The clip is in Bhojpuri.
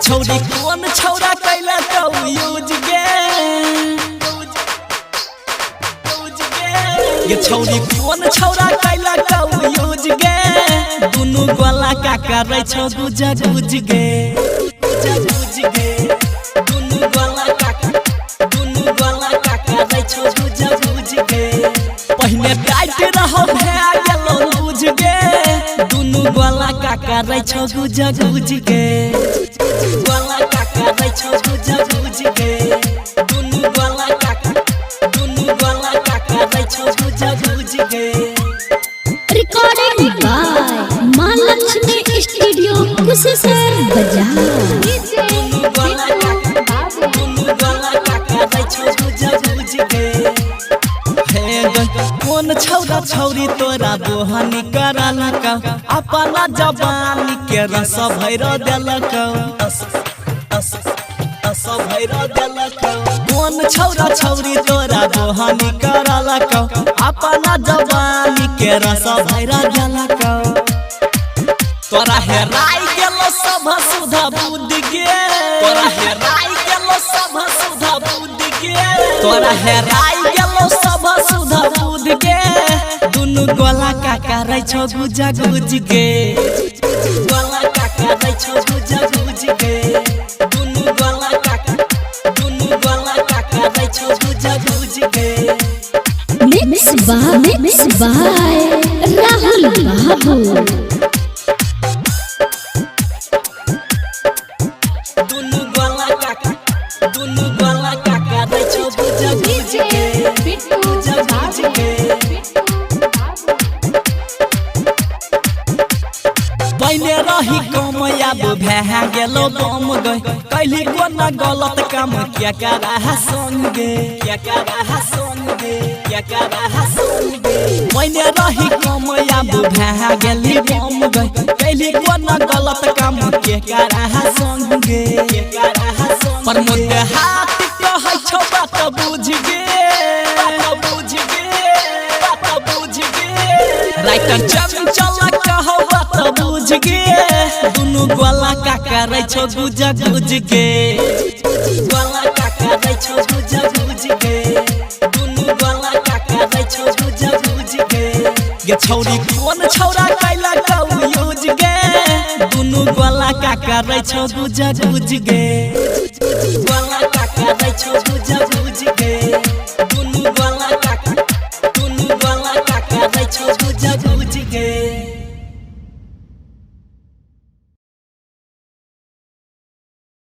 छौरी कौन छौरा कैला तो यूज गे छौरी कौन छौरा कैला तो यूज गे दुनु गला का करे छौ गुज गुज गे दुनु गला का करे छौ गुज गुज गे पहले टाइट रहो भे गेलो लूज गे दुनु गला का करे छौ गुज गुज गे गला का करे छौ गुज गुज गे दुनु गला का करे छौ गुज गुज गे। रिकॉर्डिंग बाय मां लक्ष्मी स्टूडियो कुशेश्वर बाजार। कौन छौरा छौरी तोरा दोहनी कराला का अपना जवानी के रस भैर देलक कौन छौरा छौरी तोरा दोहनी कराला का अपना जवानी के रस भैर देलक तोरा हेराई गेलो सब सुधा बुद्धि गे तोरा हेराई गेलो सब सुधा बुद्धि गे तोरा हेराई गेलो सब सुधा बुद्धि गे दुनु गला का करे छौ गुज गुज गे गला का करे छौ गुज गुज गे दुनु गला का करे छौ गुज गुज गे। मिक्स बाय राहुल बाबू। पहले रही कमयाब भे गेलो बम गए कैली कोना गलत काम क्या करा संग गे पहले रही कमयाब भे गेली बम गए कैली कोना गलत काम के करा संग गे पर मोते हाथ कहै छौ बात बुझ गे राइटर चंचल कहो बात बुझ गे दुनु गला का करे छौ गुज गुज गे गला का करे छौ गुज गुज गे दुनु गला का करे छौ गुज गुज गे छौरी कौन छौरा कैला कौ यूज गे दुनु गला का करे छौ गुज गुज गे गला का करे छौ गुज गुज गे।